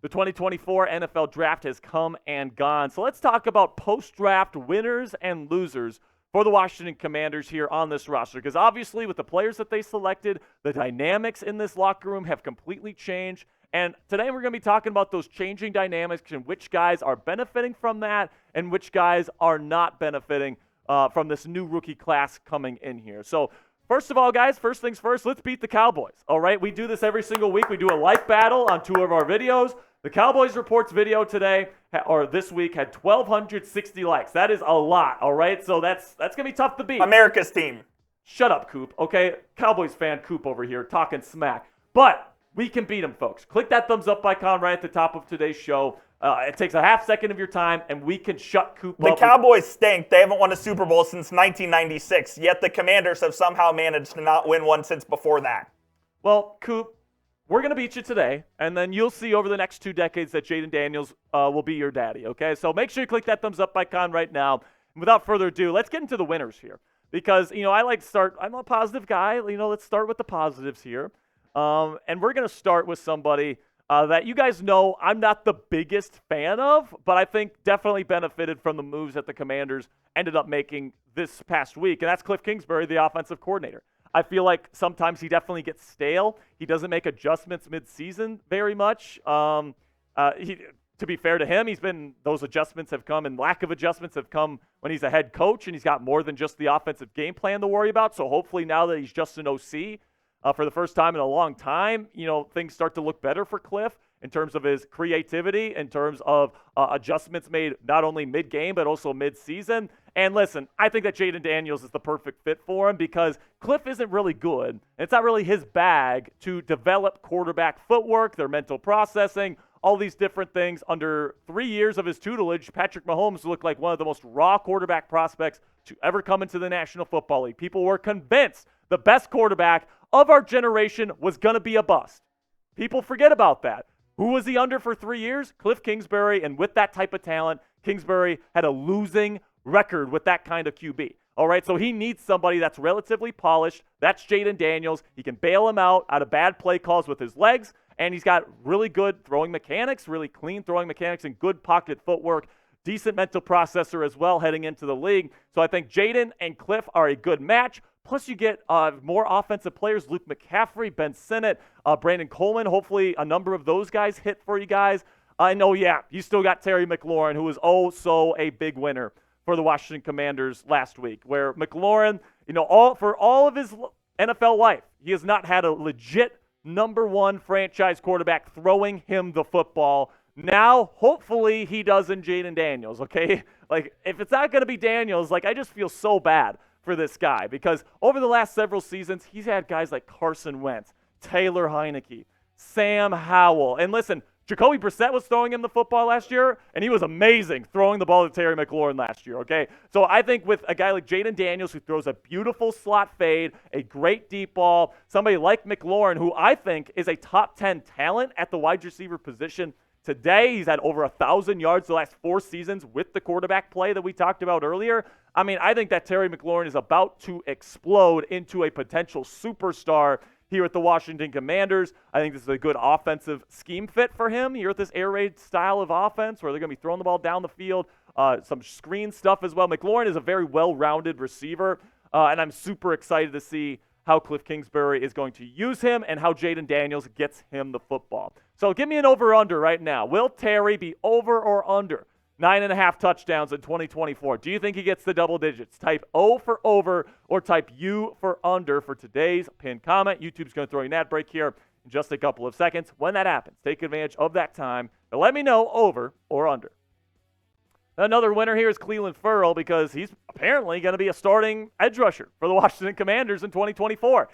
The 2024 NFL Draft has come and gone. So let's talk about post-draft winners and losers for the Washington Commanders here on this roster. Because obviously with the players that they selected, the dynamics in this locker room have completely changed. And today we're going to be talking about those changing dynamics and which guys are benefiting from that and which guys are not benefiting from this new rookie class coming in here. So first of all, guys, first things first, let's beat the Cowboys. All right, we do this every single week. We do a like battle on 2 of our videos. The Cowboys Reports video today, or this week, had 1,260 likes. That is a lot, all right? So that's going to be tough to beat. America's team. Shut up, Coop, okay? Cowboys fan Coop over here talking smack. But we can beat them, folks. Click that thumbs up icon right at the top of today's show. It takes a half second of your time, and we can shut Coop up. The Cowboys stink. They haven't won a Super Bowl since 1996, yet the Commanders have somehow managed to not win one since before that. Well, Coop, we're going to beat you today, and then you'll see over the next 2 decades that Jaden Daniels will be your daddy, okay? So make sure you click that thumbs up icon right now. And without further ado, let's get into the winners here. Because, I like to start, I'm a positive guy. Let's start with the positives here. And we're going to start with somebody that you guys know I'm not the biggest fan of, but I think definitely benefited from the moves that the Commanders ended up making this past week, and that's Kliff Kingsbury, the offensive coordinator. I feel like sometimes he definitely gets stale. He doesn't make adjustments mid-season very much. To be fair to him, those adjustments have come, and lack of adjustments have come when he's a head coach, and he's got more than just the offensive game plan to worry about. So hopefully now that he's just an OC for the first time in a long time, things start to look better for Kliff in terms of his creativity, in terms of adjustments made not only mid-game but also mid-season. And listen, I think that Jaden Daniels is the perfect fit for him because Kliff isn't really good. It's not really his bag to develop quarterback footwork, their mental processing, all these different things. Under 3 years of his tutelage, Patrick Mahomes looked like one of the most raw quarterback prospects to ever come into the National Football League. People were convinced the best quarterback of our generation was going to be a bust. People forget about that. Who was he under for 3 years? Kliff Kingsbury, and with that type of talent, Kingsbury had a losing record with that kind of QB. All right, so he needs somebody that's relatively polished. That's Jaden Daniels. He can bail him out of bad play calls with his legs, and he's got really good throwing mechanics, really clean throwing mechanics, and good pocket footwork. Decent mental processor as well heading into the league. So I think Jaden and Kliff are a good match. Plus, you get more offensive players, Luke McCaffrey, Ben Sinnott, Brandon Coleman. Hopefully, a number of those guys hit for you guys. I know, you still got Terry McLaurin, who was so a big winner for the Washington Commanders last week, where McLaurin, for all of his NFL life, he has not had a legit number 1 franchise quarterback throwing him the football. Now, hopefully, he does in Jaden Daniels, okay? If it's not going to be Daniels, I just feel so bad for this guy because over the last several seasons, he's had guys like Carson Wentz, Taylor Heineke, Sam Howell. And listen, Jacoby Brissett was throwing him the football last year, and he was amazing throwing the ball to Terry McLaurin last year, okay? So I think with a guy like Jaden Daniels who throws a beautiful slot fade, a great deep ball, somebody like McLaurin who I think is a top 10 talent at the wide receiver position. Today, he's had over 1,000 yards the last 4 seasons with the quarterback play that we talked about earlier. I think that Terry McLaurin is about to explode into a potential superstar here at the Washington Commanders. I think this is a good offensive scheme fit for him here at this air raid style of offense where they're going to be throwing the ball down the field, some screen stuff as well. McLaurin is a very well-rounded receiver, and I'm super excited to see how Kliff Kingsbury is going to use him and how Jaden Daniels gets him the football. So give me an over-under right now. Will Terry be over or under 9.5 touchdowns in 2024? Do you think he gets the double digits? Type O for over or type U for under for today's pinned comment. YouTube's going to throw you an ad break here in just a couple of seconds. When that happens, take advantage of that time and let me know over or under. Another winner here is Clelin Ferrell because he's apparently going to be a starting edge rusher for the Washington Commanders in 2024.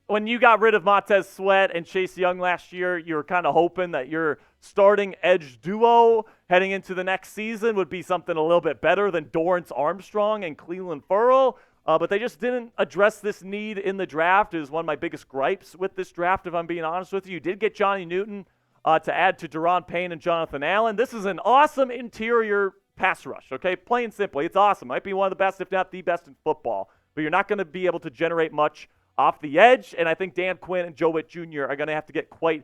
When you got rid of Montez Sweat and Chase Young last year, you were kind of hoping that your starting edge duo heading into the next season would be something a little bit better than Dorrance Armstrong and Clelin Ferrell. But they just didn't address this need in the draft. It was one of my biggest gripes with this draft, if I'm being honest with you. You did get Johnny Newton to add to Daron Payne and Jonathan Allen. This is an awesome interior pass rush, okay? Plain and simply, it's awesome. Might be one of the best, if not the best in football. but you're not going to be able to generate much off the edge. And I think Dan Quinn and Joe Witt Jr. are going to have to get quite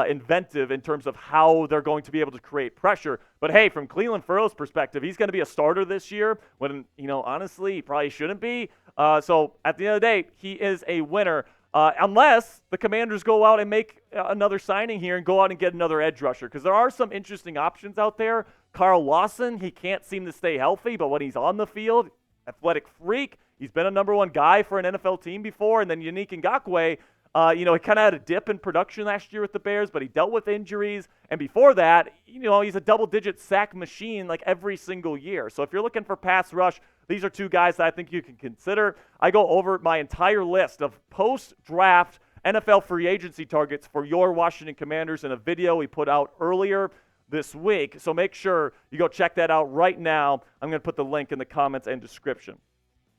inventive in terms of how they're going to be able to create pressure. But hey, from Clelin Ferrell's perspective, he's going to be a starter this year when, honestly, he probably shouldn't be. So at the end of the day, he is a winner. Unless the Commanders go out and make another signing here and go out and get another edge rusher, because there are some interesting options out there. Carl Lawson, he can't seem to stay healthy, but when he's on the field, athletic freak. He's been a number one guy for an NFL team before. And then Yannick Ngakoue, he kind of had a dip in production last year with the Bears, but he dealt with injuries. And before that, he's a double-digit sack machine like every single year. So if you're looking for pass rush, these are two guys that I think you can consider. I go over my entire list of post-draft NFL free agency targets for your Washington Commanders in a video we put out earlier this week. So make sure you go check that out right now. I'm going to put the link in the comments and description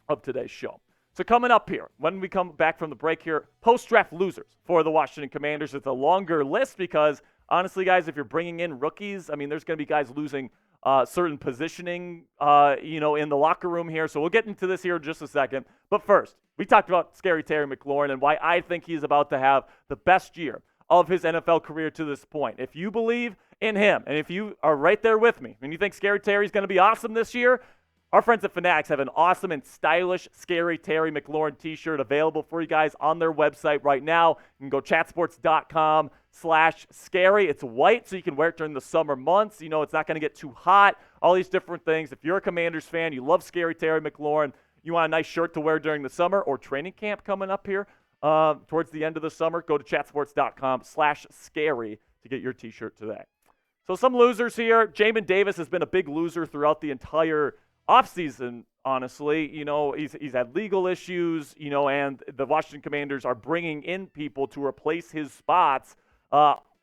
of today's show. So coming up here, when we come back from the break here, post-draft losers for the Washington Commanders. It's a longer list because, honestly, guys, if you're bringing in rookies, there's going to be guys losing certain positioning, in the locker room here. So we'll get into this here in just a second. But first, we talked about Scary Terry McLaurin and why I think he's about to have the best year of his NFL career to this point. If you believe in him, and if you are right there with me, and you think Scary Terry's going to be awesome this year, our friends at Fanatics have an awesome and stylish Scary Terry McLaurin t-shirt available for you guys on their website right now. You can go chatsports.com/scary. It's white, so you can wear it during the summer months. It's not going to get too hot, all these different things. If you're a Commanders fan, you love Scary Terry McLaurin, you want a nice shirt to wear during the summer or training camp coming up here towards the end of the summer, go to chatsports.com/scary to get your t-shirt today. So some losers here. Jamin Davis has been a big loser throughout the entire offseason, honestly. He's had legal issues, and the Washington Commanders are bringing in people to replace his spots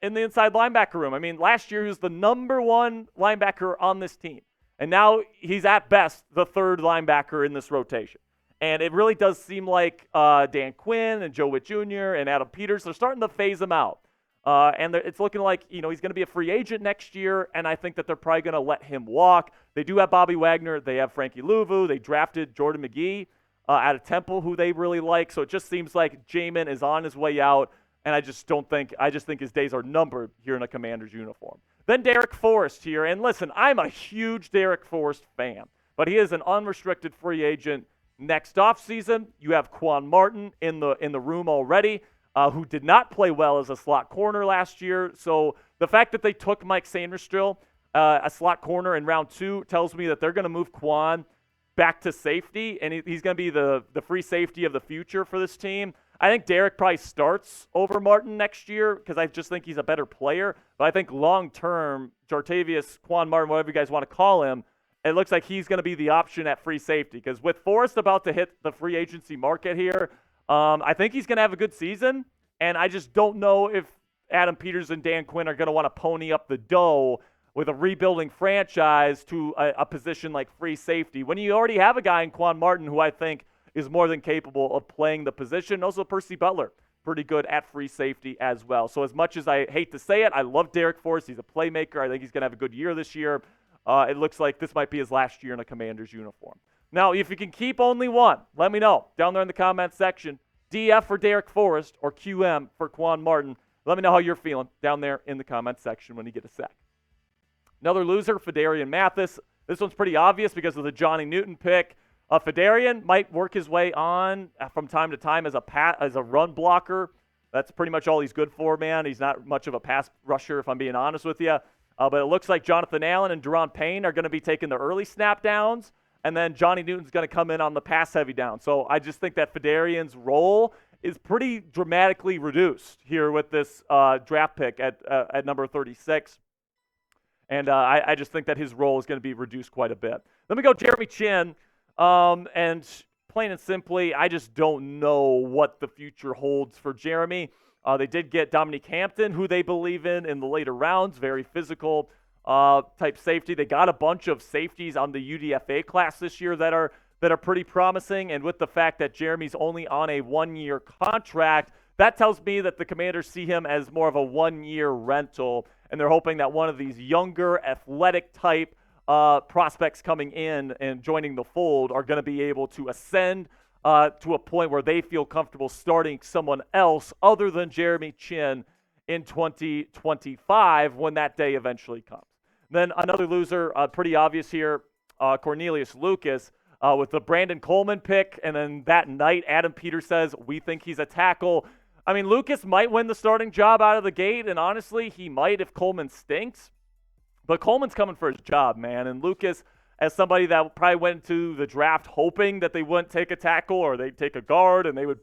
in the inside linebacker room. Last year he was the number one linebacker on this team, and now he's at best the third linebacker in this rotation. And it really does seem like Dan Quinn and Joe Witt Jr. and Adam Peters, they're starting to phase him out. And it's looking like, he's going to be a free agent next year, and I think that they're probably going to let him walk. They do have Bobby Wagner. They have Frankie Louvu. They drafted Jordan McGee out of Temple, who they really like. So it just seems like Jamin is on his way out, and I just think his days are numbered here in a Commander's uniform. Then Darrick Forrest here. And listen, I'm a huge Darrick Forrest fan, but he is an unrestricted free agent next offseason. You have Quan Martin in the room already. Who did not play well as a slot corner last year. So the fact that they took Mike Sainristil, a slot corner in round 2, tells me that they're going to move Quan back to safety, and he's going to be the free safety of the future for this team. I think Darrick probably starts over Martin next year because I just think he's a better player. But I think long-term, Jartavius, Quan Martin, whatever you guys want to call him, it looks like he's going to be the option at free safety because with Forrest about to hit the free agency market here, I think he's going to have a good season, and I just don't know if Adam Peters and Dan Quinn are going to want to pony up the dough with a rebuilding franchise to a position like free safety when you already have a guy in Quan Martin who I think is more than capable of playing the position. Also, Percy Butler, pretty good at free safety as well. So as much as I hate to say it, I love Darrick Forrest. He's a playmaker. I think he's going to have a good year this year. It looks like this might be his last year in a Commander's uniform. Now, if you can keep only one, let me know down there in the comment section. DF for Darrick Forrest or QM for Quan Martin. Let me know how you're feeling down there in the comment section when you get a sec. Another loser, Phidarian Mathis. This one's pretty obvious because of the Johnny Newton pick. Phidarian might work his way on from time to time as a run blocker. That's pretty much all he's good for, man. He's not much of a pass rusher, if I'm being honest with you. But it looks like Jonathan Allen and Daron Payne are going to be taking the early snap downs. And then Johnny Newton's going to come in on the pass-heavy down. So I just think that Phidarian's role is pretty dramatically reduced here with this draft pick at number 36. And I just think that his role is going to be reduced quite a bit. Then we go Jeremy Chinn. And plain and simply, I just don't know what the future holds for Jeremy. They did get Dominique Hampton, who they believe in the later rounds, very physical type safety. They got a bunch of safeties on the UDFA class this year that are pretty promising. And with the fact that Jeremy's only on a 1-year contract, that tells me that the Commanders see him as more of a 1-year rental. And they're hoping that one of these younger, athletic type prospects coming in and joining the fold are going to be able to ascend to a point where they feel comfortable starting someone else other than Jeremy Chinn in 2025 when that day eventually comes. Then another loser, pretty obvious here, Cornelius Lucas with the Brandon Coleman pick. And then that night, Adam Peters says, we think he's a tackle. I mean, Lucas might win the starting job out of the gate, and honestly, he might if Coleman stinks. But Coleman's coming for his job, man. And Lucas, as somebody that probably went to the draft hoping that they wouldn't take a tackle or they'd take a guard and they would,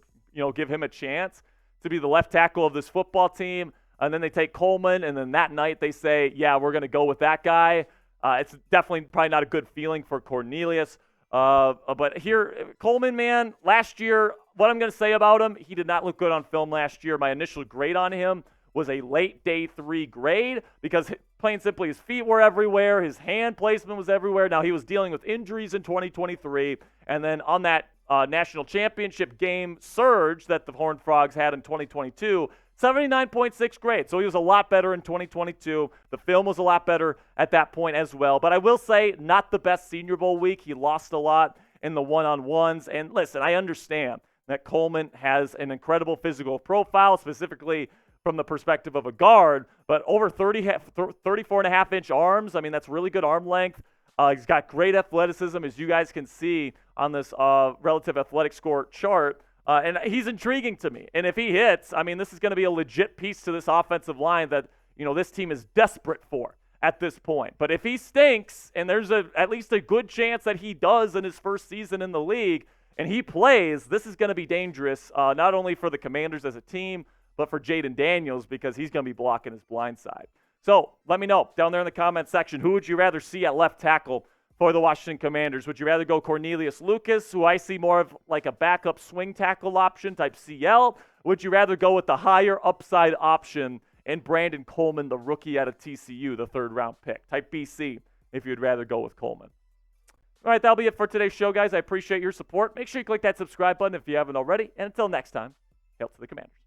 give him a chance to be the left tackle of this football team. And then they take Coleman, and then that night they say, yeah, we're going to go with that guy. It's definitely probably not a good feeling for Cornelius. But here, Coleman, man, last year, what I'm going to say about him, he did not look good on film last year. My initial grade on him was a late day 3 grade because plain simply his feet were everywhere. His hand placement was everywhere. Now, he was dealing with injuries in 2023. And then on that national championship game surge that the Horned Frogs had in 2022, 79.6 grade. So he was a lot better in 2022. The film was a lot better at that point as well. But I will say, not the best Senior Bowl week. He lost a lot in the one-on-ones. And listen, I understand that Coleman has an incredible physical profile, specifically from the perspective of a guard, but over 34.5-inch arms. I mean, that's really good arm length. He's got great athleticism, as you guys can see on this relative athletic score chart. And he's intriguing to me. And if he hits, I mean, this is going to be a legit piece to this offensive line that, this team is desperate for at this point. But if he stinks, and there's at least a good chance that he does in his first season in the league, and he plays, this is going to be dangerous, not only for the Commanders as a team, but for Jaden Daniels because he's going to be blocking his blind side. So let me know down there in the comment section, who would you rather see at left tackle for the Washington Commanders? Would you rather go Cornelius Lucas, who I see more of like a backup swing tackle option type CL? Would you rather go with the higher upside option and Brandon Coleman, the rookie out of TCU, the 3rd-round pick, type BC, if you'd rather go with Coleman? All right, that'll be it for today's show, guys. I appreciate your support. Make sure you click that subscribe button if you haven't already. And until next time, hail to the Commanders.